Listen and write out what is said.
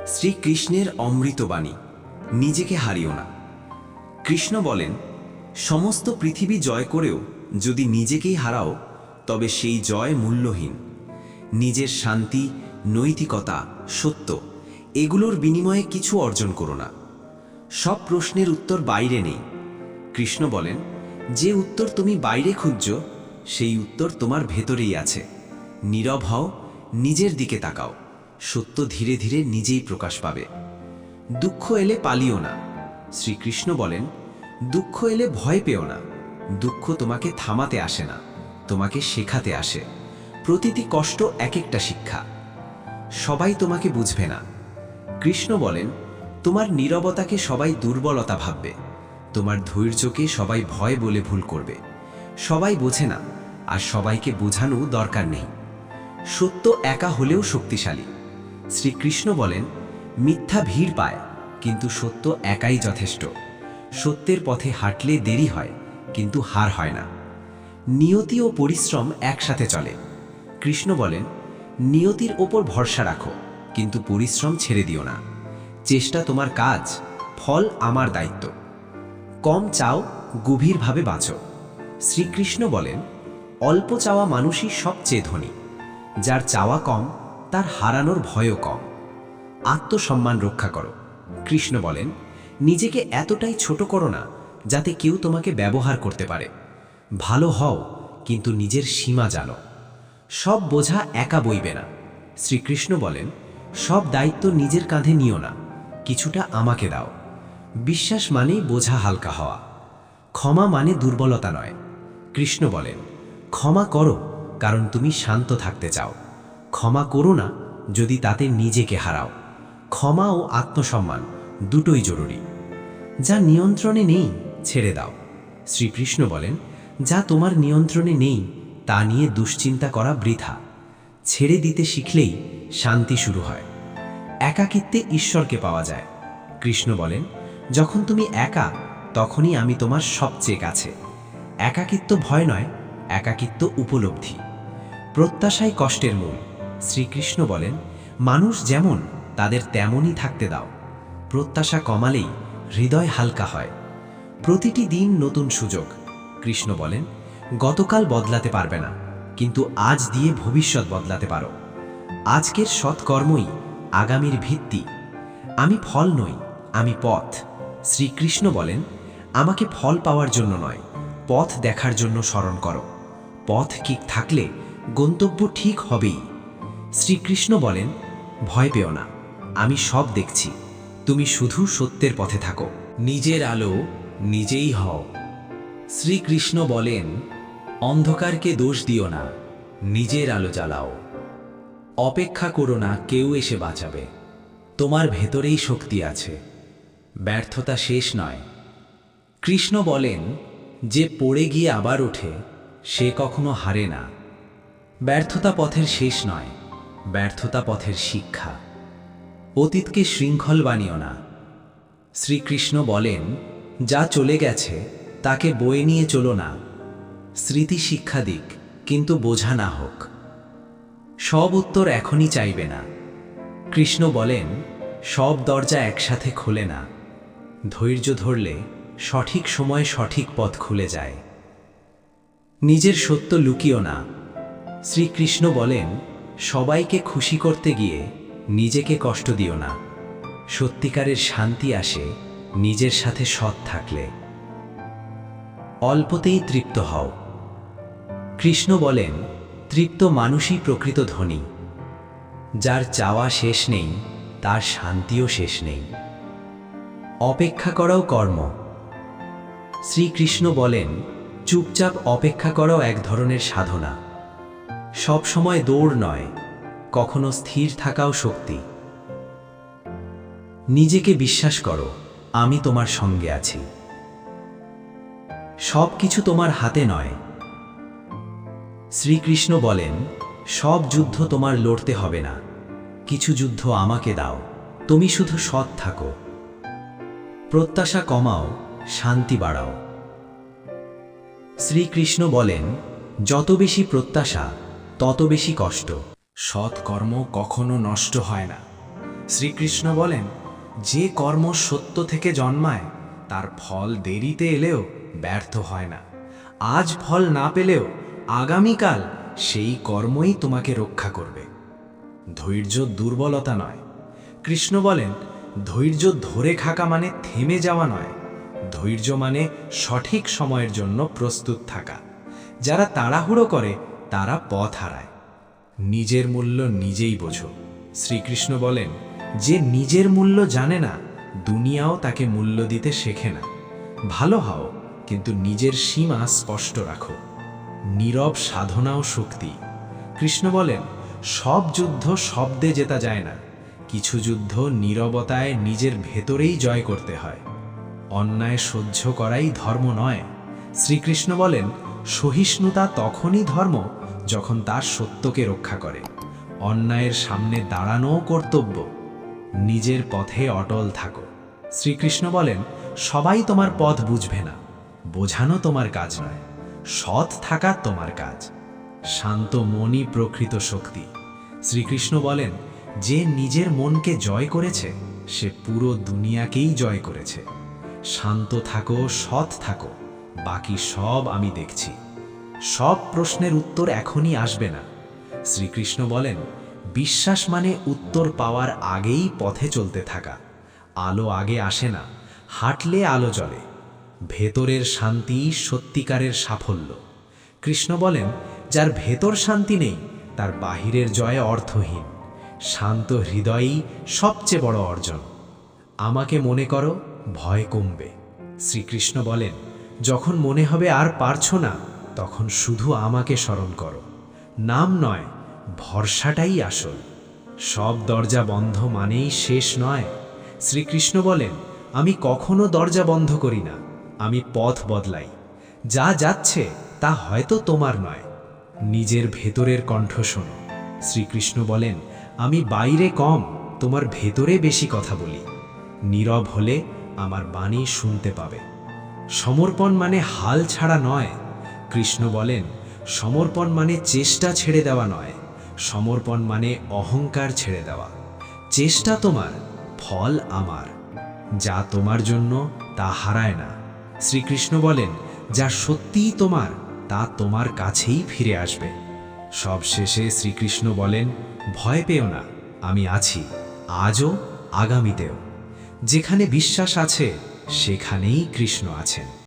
শ্রীকৃষ্ণের অমৃতবাণী, নিজেকে হারিও না। কৃষ্ণ বলেন, সমস্ত পৃথিবী জয় করেও যদি নিজেকেই হারাও তবে সেই জয় মূল্যহীন। নিজের শান্তি, নৈতিকতা, সত্য এগুলোর বিনিময়ে কিছু অর্জন করো না। সব প্রশ্নের উত্তর বাইরে নেই। কৃষ্ণ বলেন, যে উত্তর তুমি বাইরে খুঁজছ সেই উত্তর তোমার ভেতরেই আছে। নীরব হও, নিজের দিকে তাকাও, সত্য ধীরে ধীরে নিজেই প্রকাশ পাবে। দুঃখ এলে পালিও না। শ্রীকৃষ্ণ বলেন, দুঃখ এলে ভয় পেও না। দুঃখ তোমাকে থামাতে আসে না, তোমাকে শেখাতে আসে। প্রতিটি কষ্ট এক একটা শিক্ষা। সবাই তোমাকে বুঝবে না। কৃষ্ণ বলেন, তোমার নীরবতাকে সবাই দুর্বলতা ভাববে, তোমার ধৈর্যকে সবাই ভয় বলে ভুল করবে। সবাই বোঝে না, আর সবাইকে বোঝানো দরকার নেই। সত্য একা হলেও শক্তিশালী। শ্রীকৃষ্ণ বলেন, মিথ্যা ভিড় পায়, কিন্তু সত্য একাই যথেষ্ট। সত্যের পথে হাঁটলে দেরি হয়, কিন্তু হার হয় না। নিয়তি ও পরিশ্রম একসাথে চলে। কৃষ্ণ বলেন, নিয়তির ওপর ভরসা রাখো, কিন্তু পরিশ্রম ছেড়ে দিও না। চেষ্টা তোমার কাজ, ফল আমার দায়িত্ব। কম চাও, গভীরভাবে বাঁচো। শ্রীকৃষ্ণ বলেন, অল্প চাওয়া মানুষই সবচেয়ে ধনী। যার চাওয়া কম, তার হারানোর ভয়ও কম। আত্মসম্মান রক্ষা করো। কৃষ্ণ বলেন, নিজেকে এতটাই ছোট করো না যাতে কেউ তোমাকে ব্যবহার করতে পারে। ভালো হও, কিন্তু নিজের সীমা জানো। সব বোঝা একা বইবে না। শ্রীকৃষ্ণ বলেন, সব দায়িত্ব নিজের কাঁধে নিও না, কিছুটা আমাকে দাও। বিশ্বাস মানেই বোঝা হালকা হওয়া। ক্ষমা মানে দুর্বলতা নয়। কৃষ্ণ বলেন, ক্ষমা করো কারণ তুমি শান্ত থাকতে চাও। ক্ষমা করো না যদি তাতে নিজেকে হারাও। ক্ষমা ও আত্মসম্মান দুটোই জরুরি। যা নিয়ন্ত্রণে নেই ছেড়ে দাও। শ্রীকৃষ্ণ বলেন, যা তোমার নিয়ন্ত্রণে নেই তা নিয়ে দুশ্চিন্তা করা বৃথা। ছেড়ে দিতে শিখলেই শান্তি শুরু হয়। একাকিত্বে ঈশ্বরকে পাওয়া যায়। কৃষ্ণ বলেন, যখন তুমি একা, তখনই আমি তোমার সবচেয়ে কাছে। একাকিত্ব ভয় নয়, একাকিত্ব উপলব্ধি। প্রত্যাশাই কষ্টের মূল। শ্রীকৃষ্ণ বলেন, মানুষ যেমন তাদের তেমনই থাকতে দাও। প্রত্যাশা কমালেই হৃদয় হালকা হয়। প্রতিটি দিন নতুন সুযোগ। কৃষ্ণ বলেন, গতকাল বদলাতে পারবে না, কিন্তু আজ দিয়ে ভবিষ্যৎ বদলাতে পারো। আজকের সৎকর্মই আগামীর ভিত্তি। আমি ফল নই, আমি পথ। শ্রীকৃষ্ণ বলেন, আমাকে ফল পাওয়ার জন্য নয়, পথ দেখার জন্য স্মরণ করো। পথ ঠিক থাকলে গন্তব্য ঠিক হবেই। শ্রীকৃষ্ণ বলেন, ভয় পেও না, আমি সব দেখছি। তুমি শুধু সত্যের পথে থাকো। নিজের আলো নিজেই হও। শ্রীকৃষ্ণ বলেন, অন্ধকারকে দোষ দিও না, নিজের আলো জ্বালাও। অপেক্ষা করো না কেউ এসে বাঁচাবে, তোমার ভেতরেই শক্তি আছে। ব্যর্থতা শেষ নয়। কৃষ্ণ বলেন, যে পড়ে গিয়ে আবার ওঠে সে কখনো হারে না। ব্যর্থতা পথের শেষ নয়, ব্যর্থতা পথের শিক্ষা। অতীতকে শৃঙ্খল বানিও না। শ্রীকৃষ্ণ বলেন, যা চলে গেছে তাকে বয়ে নিয়ে চলো না। স্মৃতি শিক্ষা দিক, কিন্তু বোঝা না হোক। সব উত্তর এখনই চাইবে না। কৃষ্ণ বলেন, সব দরজা একসাথে খোলে না। ধৈর্য ধরলে সঠিক সময়ে সঠিক পথ খুলে যায়। নিজের সত্য লুকিও না। শ্রীকৃষ্ণ বলেন, সবাইকে খুশি করতে গিয়ে নিজেকে কষ্ট দিও না। সত্যিকারের শান্তি আসে নিজের সাথে সৎ থাকলে। অল্পতেই তৃপ্ত হও। কৃষ্ণ বলেন, তৃপ্ত মানুষই প্রকৃত ধনী। যার চাওয়া শেষ নেই, তার শান্তিও শেষ নেই। অপেক্ষা করাও কর্ম। শ্রীকৃষ্ণ বলেন, চুপচাপ অপেক্ষা করাও এক ধরনের সাধনা। সব সময় দৌড় নয়, কখনো স্থির থাকাও শক্তি। নিজেকে বিশ্বাস করো, আমি তোমার সঙ্গে আছি। সব কিছু তোমার হাতে নয়। শ্রীকৃষ্ণ বলেন, সব যুদ্ধ তোমার লড়তে হবে না, কিছু যুদ্ধ আমাকে দাও, তুমি শুধু সৎ থাকো। প্রত্যাশা কমাও, শান্তি বাড়াও। শ্রীকৃষ্ণ বলেন, যত বেশি প্রত্যাশা তত বেশি কষ্ট। সৎ কর্ম কখনো নষ্ট হয় না, শ্রীকৃষ্ণ বলেন, যে কর্ম সত্য থেকে জন্মায় তার ফল দেরিতে এলেও ব্যর্থ হয় না। আজ ফল না পেলেও আগামীকাল সেই কর্মই তোমাকে রক্ষা করবে। ধৈর্য দুর্বলতা নয়। কৃষ্ণ বলেন, ধৈর্য ধরে থাকা মানে থেমে যাওয়া নয়। ধৈর্য মানে সঠিক সময়ের জন্য প্রস্তুত থাকা। যারা তাড়াহুড়ো করে তারা পথ হারায়। নিজের মূল্য নিজেই বোঝো। শ্রীকৃষ্ণ বলেন, যে নিজের মূল্য জানে না, দুনিয়াও তাকে মূল্য দিতে শেখে না। ভালো হও, কিন্তু নিজের সীমা স্পষ্ট রাখো। নীরব সাধনাও শক্তি। কৃষ্ণ বলেন, সব যুদ্ধ শব্দে জেতা যায় না, কিছু যুদ্ধ নীরবতায় নিজের ভেতরেই জয় করতে হয়। অন্যায় সহ্য করাই ধর্ম নয়। শ্রীকৃষ্ণ বলেন, সহিষ্ণুতা তখনই ধর্ম যখন তার সত্যকে রক্ষা করে। অন্যায়ের সামনে দাঁড়ানোও কর্তব্য। নিজের পথে অটল থাকো। শ্রীকৃষ্ণ বলেন, সবাই তোমার পথ বুঝবে না, বোঝানো তোমার কাজ নয়, সৎ থাকা তোমার কাজ। শান্ত মনই প্রকৃত শক্তি। শ্রীকৃষ্ণ বলেন, যে নিজের মনকে জয় করেছে সে পুরো দুনিয়াকেই জয় করেছে। শান্ত থাকো, সৎ থাকো, বাকি সব আমি দেখছি। সব প্রশ্নের উত্তর এখনই আসবে না। শ্রীকৃষ্ণ বলেন, বিশ্বাস মানে উত্তর পাওয়ার আগেই পথে চলতে থাকা। আলো আগে আসে না, হাঁটলে আলো জ্বলে। ভেতরের শান্তি সত্যিকারের সাফল্য। কৃষ্ণ বলেন, যার ভেতর শান্তি নেই তার বাহিরের জয় অর্থহীন। শান্ত হৃদয়ই সবচেয়ে বড় অর্জন। আমাকে মনে করো, ভয় কমবে। শ্রীকৃষ্ণ বলেন, যখন মনে হবে আর পারছো না, তখন শুধু আমাকে স্মরণ করো। নাম নয়, ভরসাটাই আসল। সব দরজা বন্ধ মানেই শেষ নয়। শ্রীকৃষ্ণ বলেন, আমি কখনো দরজা বন্ধ করি না, আমি পথ বদলাই। যা যাচ্ছে তা হয়তো তোমার নয়। নিজের ভেতরের কণ্ঠ শোনো। শ্রীকৃষ্ণ বলেন, আমি বাইরে কম, তোমার ভেতরে বেশি কথা বলি। নীরব হলে আমার বাণী শুনতে পাবে। সমর্পণ মানে হাল ছাড়া নয়। কৃষ্ণ বলেন, সমর্পণ মানে চেষ্টা ছেড়ে দেওয়া নয়, সমর্পণ মানে অহংকার ছেড়ে দেওয়া। চেষ্টা তোমার, ফল আমার। যা তোমার জন্য তা হারায় না। শ্রীকৃষ্ণ বলেন, যা সত্যিই তোমার তা তোমার কাছেই ফিরে আসবে। সবশেষে শ্রীকৃষ্ণ বলেন, ভয় পেও না, আমি আছি, আজও আগামীতেও। যেখানে বিশ্বাস আছে সেখানেই কৃষ্ণ আছেন।